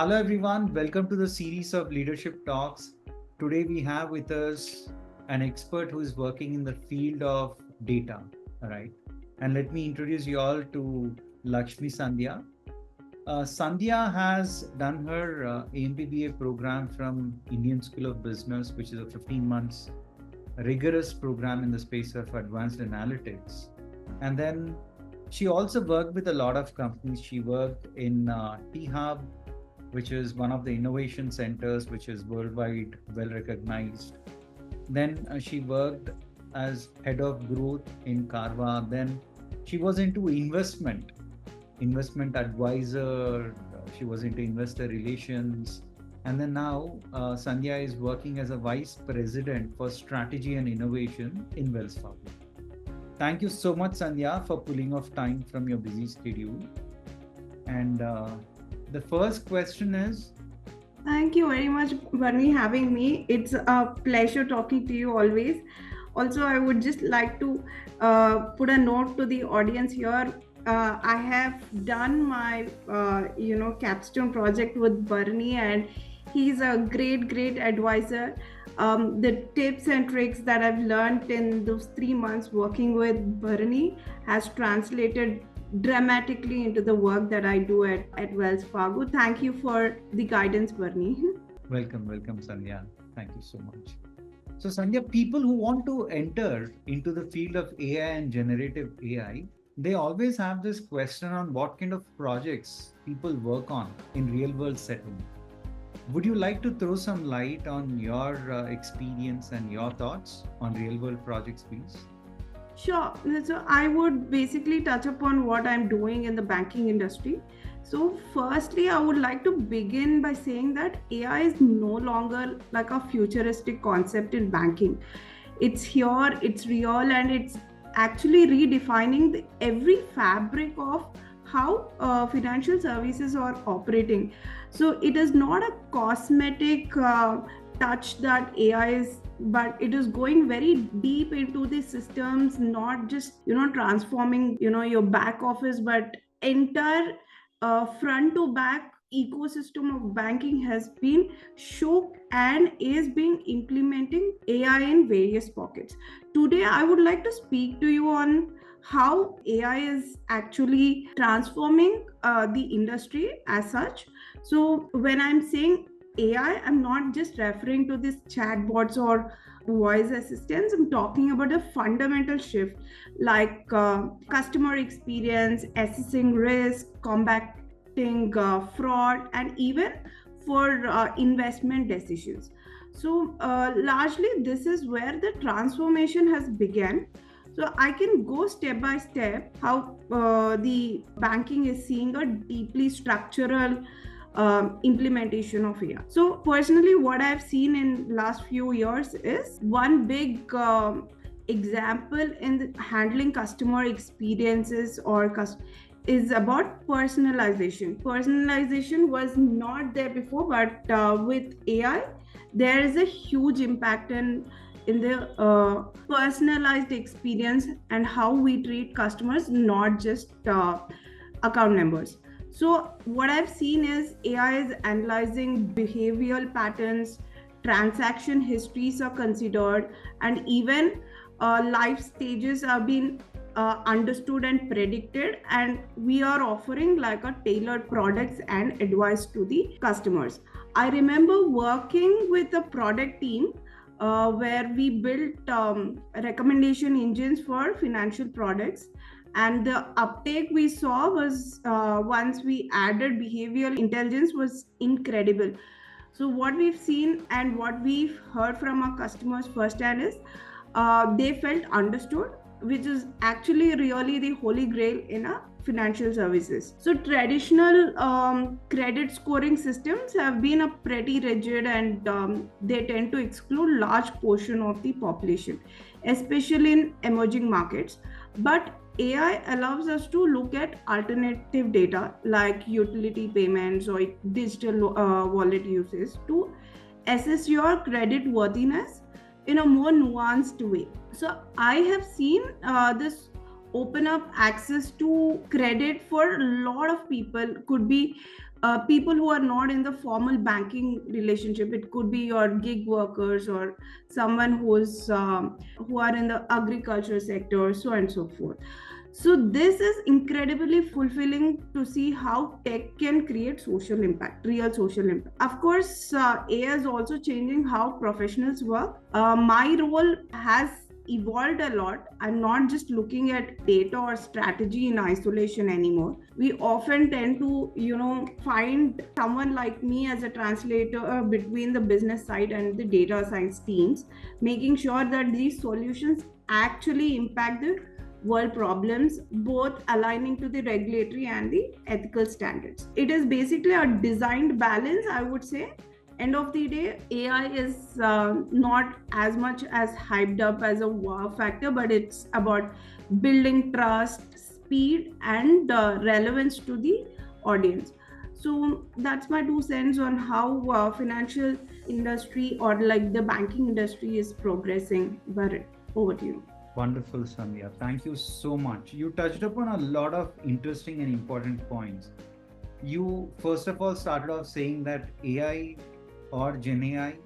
Hello everyone, welcome to the series of leadership talks. Today we have with us an expert who is working in the field of data. All right. And let me introduce you all to Lakshmi Sandhya. Sandhya has done her AMBBA program from Indian School of Business, which is a 15 months rigorous program in the space of advanced analytics. And then she also worked with a lot of companies. She worked in T-Hub, which is one of the innovation centers, which is worldwide well recognized. Then she worked as head of growth in Carva. Then she was into investment advisor. She was into investor relations. And then now Sandhya is working as a vice president for strategy and innovation in Wells Fargo. Thank you so much, Sandhya, for pulling off time from your busy schedule. And the first question is. Thank you very much, Barney, having me. It's a pleasure talking to you always. Also, I would just like to put a note to the audience here. I have done my, capstone project with Barney, and he's a great advisor. The tips and tricks that I've learned in those 3 months working with Barney has translated dramatically into the work that I do at Wells Fargo. Thank you for the guidance, Barney. Welcome, Sandhya. Thank you so much. So, Sandhya, people who want to enter into the field of AI and generative AI, they always have this question on what kind of projects people work on in real world setting. Would you like to throw some light on your experience and your thoughts on real world projects, please? Sure. So I would basically touch upon what I'm doing in the banking industry. So firstly, I would like to begin by saying that AI is no longer like a futuristic concept in banking. It's here, it's real, and it's actually redefining every fabric of how financial services are operating. So it is not a cosmetic touch that AI is, but it is going very deep into the systems, not just transforming your back office, but entire front to back ecosystem of banking has been shook and is being implementing AI in various pockets. Today I would like to speak to you on how AI is actually transforming the industry as such. So when I'm saying AI, I'm not just referring to these chatbots or voice assistants. I'm talking about a fundamental shift like customer experience, assessing risk, combating fraud, and even for investment decisions. So largely, this is where the transformation has begun. So I can go step by step how the banking is seeing a deeply structural implementation of AI. So personally, what I've seen in last few years is one big example in handling customer experiences is about personalization. Personalization was not there before, but with AI, there is a huge impact in the personalized experience and how we treat customers, not just account numbers. So what I've seen is AI is analyzing behavioral patterns, transaction histories are considered, and even life stages are being understood and predicted, and we are offering like a tailored products and advice to the customers. I remember working with a product team where we built recommendation engines for financial products, and the uptake we saw was once we added behavioral intelligence was incredible. So what we've seen and what we've heard from our customers firsthand is they felt understood, which is actually really the holy grail in a financial services. So traditional credit scoring systems have been a pretty rigid, and they tend to exclude large portion of the population, especially in emerging markets. But AI allows us to look at alternative data like utility payments or digital wallet uses to assess your credit worthiness in a more nuanced way. So I have seen this open up access to credit for a lot of people. Could be people who are not in the formal banking relationship. It could be your gig workers or someone who are in the agriculture sector, so on and so forth. So this is incredibly fulfilling to see how tech can create social impact, real social impact. Of course, AI is also changing how professionals work. My role has evolved a lot. I'm not just looking at data or strategy in isolation anymore. We often tend to, find someone like me as a translator between the business side and the data science teams, making sure that these solutions actually impact the world problems, both aligning to the regulatory and the ethical standards. It is basically a designed balance, I would say. End of the day, AI is not as much as hyped up as a wow factor, but it's about building trust, speed, and relevance to the audience. So that's my 2 cents on how financial industry or like the banking industry is progressing. But over to you. Wonderful, Sandhya. Thank you so much. You touched upon a lot of interesting and important points. You, first of all, started off saying that AI or GenAI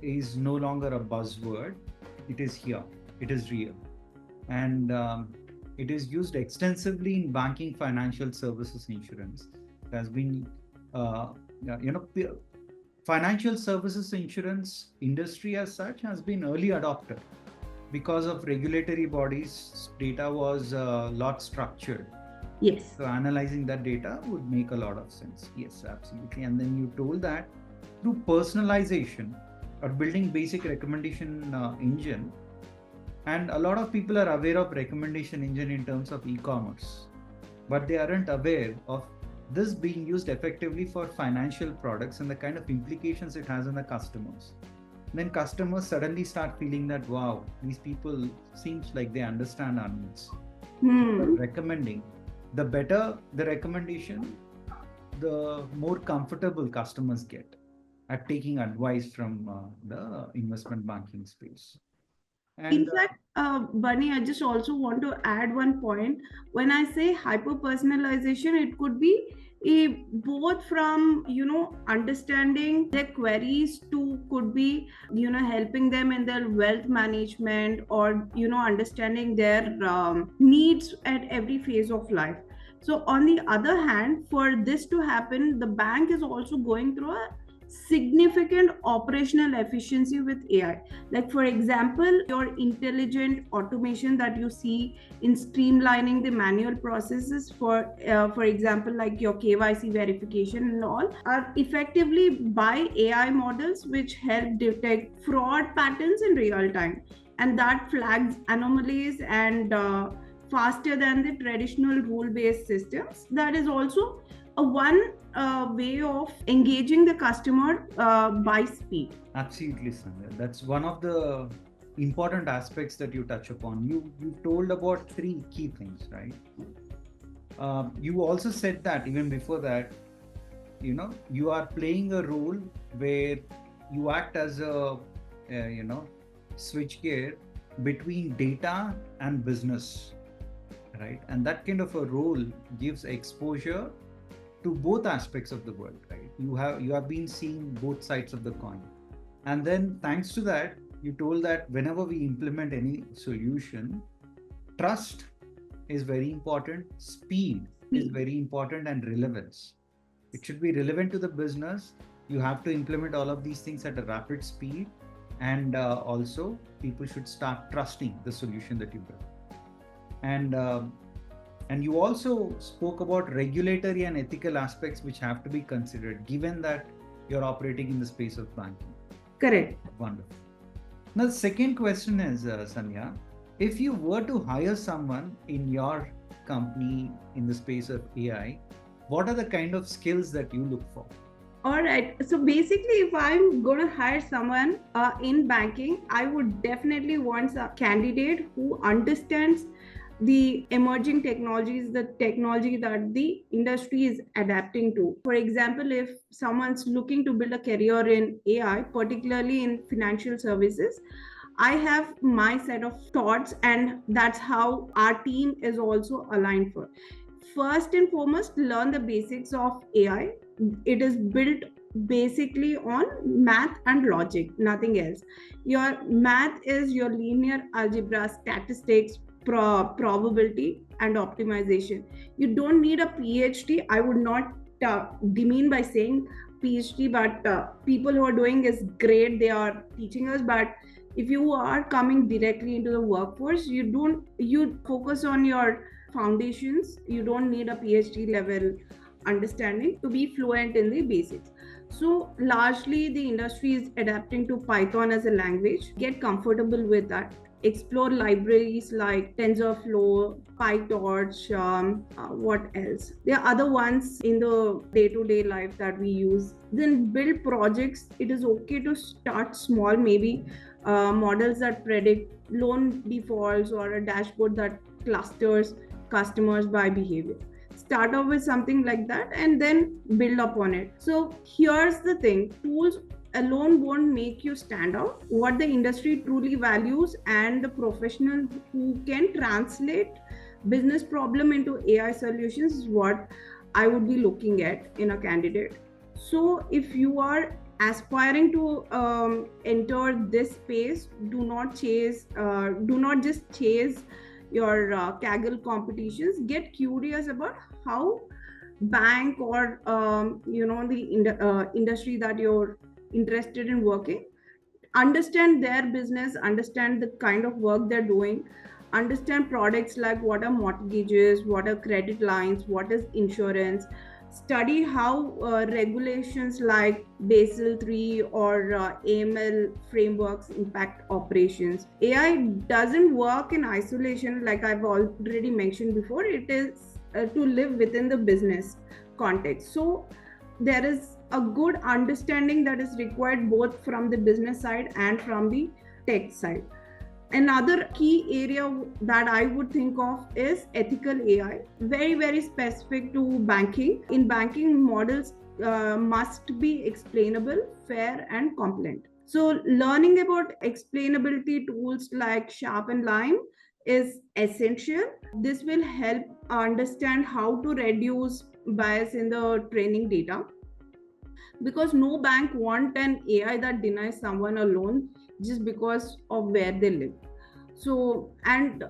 is no longer a buzzword. It is here, it is real. And it is used extensively in banking, financial services, insurance. It has been, financial services insurance industry as such has been early adopter because of regulatory bodies. Data was a lot structured. Yes. So analyzing that data would make a lot of sense. Yes, absolutely. And then you told that through personalization or building basic recommendation engine, and a lot of people are aware of recommendation engine in terms of e-commerce, but they aren't aware of this being used effectively for financial products and the kind of implications it has on the customers. Then customers suddenly start feeling that, wow, these people seems like they understand our needs. Recommending, the better the recommendation, the more comfortable customers get at taking advice from the investment banking space. And in fact, Bunny, I just also want to add one point. When I say hyper personalization, it could be both from understanding their queries to could be helping them in their wealth management or understanding their needs at every phase of life. So on the other hand, for this to happen, the bank is also going through a significant operational efficiency with AI. Like for example, your intelligent automation that you see in streamlining the manual processes for example, like your KYC verification and all, are effectively by AI models which help detect fraud patterns in real time, and that flags anomalies and faster than the traditional rule-based systems. That is also a one way of engaging the customer by speed. Absolutely, Sandhya. That's one of the important aspects that you touch upon. You told about 3 key things, right? You also said that even before that, you are playing a role where you act as a switch gear between data and business, right? And that kind of a role gives exposure to both aspects of the world, right? You have been seeing both sides of the coin. And then thanks to that, you told that whenever we implement any solution, trust is very important, speed is very important, and relevance. It should be relevant to the business. You have to implement all of these things at a rapid speed, and also people should start trusting the solution that you build. And you also spoke about regulatory and ethical aspects which have to be considered, given that you're operating in the space of banking. Correct. Wonderful. Now, the second question is, Sandhya, if you were to hire someone in your company in the space of AI, what are the kind of skills that you look for? All right. So basically, if I'm going to hire someone in banking, I would definitely want a candidate who understands the emerging technologies, the technology that the industry is adapting to. For example, if someone's looking to build a career in AI, particularly in financial services, I have my set of thoughts, and that's how our team is also aligned for. First and foremost, learn the basics of AI. It is built basically on math and logic, nothing else. Your math is your linear algebra, statistics, probability, and optimization. You don't need a PhD. I would not demean by saying PhD, but people who are doing is great. They are teaching us, but if you are coming directly into the workforce, you focus on your foundations. You don't need a PhD level understanding to be fluent in the basics. So largely the industry is adapting to Python as a language. Get comfortable with that. Explore libraries like TensorFlow, PyTorch, what else? There are other ones in the day-to-day life that we use. Then build projects. It is okay to start small, maybe models that predict loan defaults or a dashboard that clusters customers by behavior. Start off with something like that and then build upon it. So here's the thing, tools alone won't make you stand out. What the industry truly values and the professional who can translate business problem into AI solutions is what I would be looking at in a candidate. So if you are aspiring to enter this space, do not just chase your Kaggle competitions. Get curious about how bank or the industry that you're interested in working, understand their business, understand the kind of work they're doing, understand products like what are mortgages, what are credit lines, what is insurance. Study how regulations like Basel 3 or AML frameworks impact operations. AI doesn't work in isolation, like I've already mentioned before. It is to live within the business context. So there is a good understanding that is required both from the business side and from the tech side. Another key area that I would think of is ethical AI, very, very specific to banking. In banking, models must be explainable, fair, and compliant. So, learning about explainability tools like Sharp and Lime is essential. This will help understand how to reduce bias in the training data, because no bank want an AI that denies someone a loan just because of where they live. So, and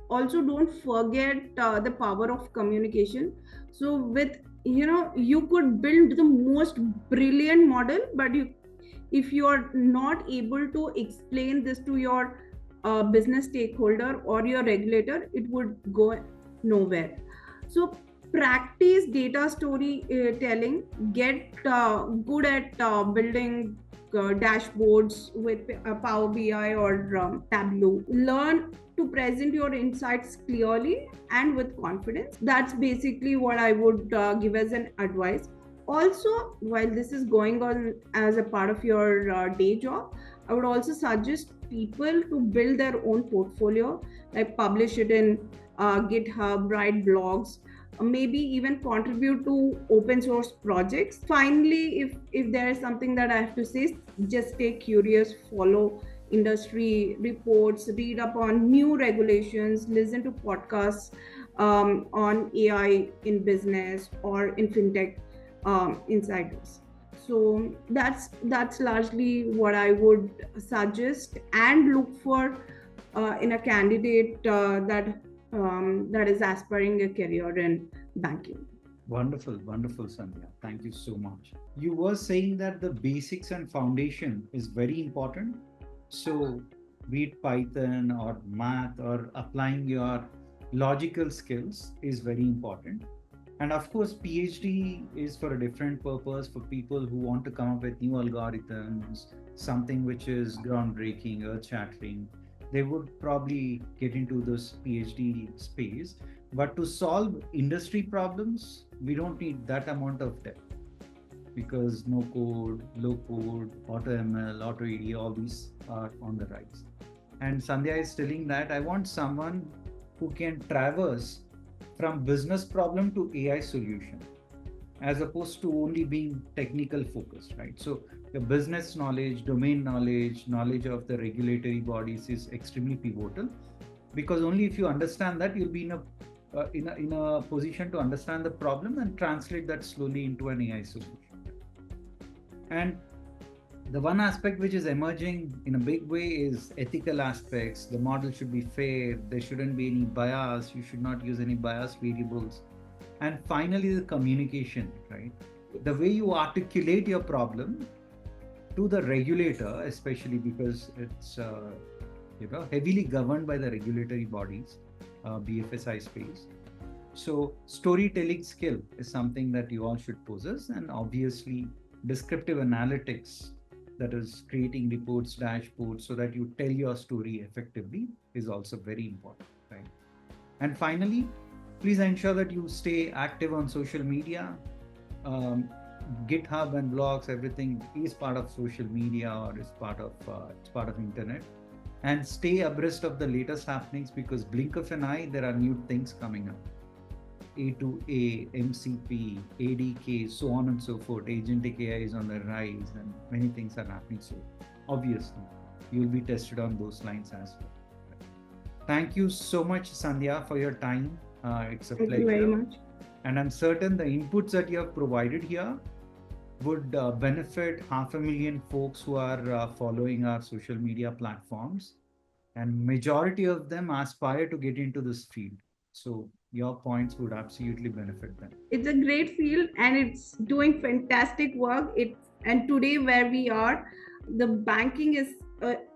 also don't forget the power of communication. So with, you could build the most brilliant model, but if you are not able to explain this to your business stakeholder or your regulator, it would go nowhere. So practice data storytelling. Get good at building dashboards with Power BI or Tableau. Learn to present your insights clearly and with confidence. That's basically what I would give as an advice. Also, while this is going on as a part of your day job, I would also suggest people to build their own portfolio, like publish it in GitHub, write blogs, maybe even contribute to open source projects. Finally, if there is something that I have to say, just stay curious, follow industry reports, read up on new regulations, listen to podcasts on AI in business or in fintech insiders. So that's largely what I would suggest and look for in a candidate that is aspiring a career in banking. Wonderful, wonderful, Sandhya. Thank you so much. You were saying that the basics and foundation is very important. So, be it Python or math or applying your logical skills is very important. And of course, PhD is for a different purpose for people who want to come up with new algorithms, something which is groundbreaking, earth shattering. They would probably get into this PhD space. But to solve industry problems, we don't need that amount of depth, because no code, low code, auto ML, auto ED, all these are on the rise. And Sandhya is telling that I want someone who can traverse from business problem to AI solution, as opposed to only being technical focused, right? So the business knowledge, domain knowledge, knowledge of the regulatory bodies is extremely pivotal, because only if you understand that, you'll be in a in a position to understand the problem and translate that slowly into an AI solution. And the one aspect which is emerging in a big way is ethical aspects. The model should be fair. There shouldn't be any bias. You should not use any bias variables. And finally, the communication, right? The way you articulate your problem to the regulator, especially because it's heavily governed by the regulatory bodies, BFSI space. So storytelling skill is something that you all should possess, and obviously descriptive analytics, that is creating reports, dashboards, so that you tell your story effectively, is also very important, right? And finally, please ensure that you stay active on social media. GitHub and blogs, everything is part of social media, or is part of it's part of internet. And stay abreast of the latest happenings, because blink of an eye, there are new things coming up. A2A, MCP, ADK, so on and so forth. Agentic AI is on the rise, and many things are happening. So obviously, you'll be tested on those lines as well. Thank you so much, Sandhya, for your time. It's a Thank pleasure. you very much. And I'm certain the inputs that you have provided here would benefit 500,000 folks who are following our social media platforms. And majority of them aspire to get into this field. So your points would absolutely benefit them. It's a great field and it's doing fantastic work. And today where we are, the banking is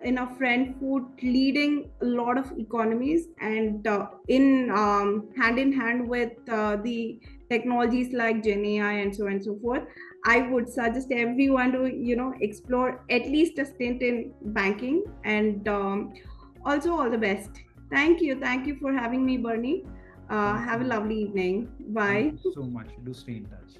in a front foot, leading a lot of economies, and in hand in hand with the technologies like GenAI and so on and so forth. I would suggest everyone to explore at least a stint in banking, and also all the best. Thank you for having me, Bernie. Have a lovely evening. Bye. Thank you so much. Do stay in touch.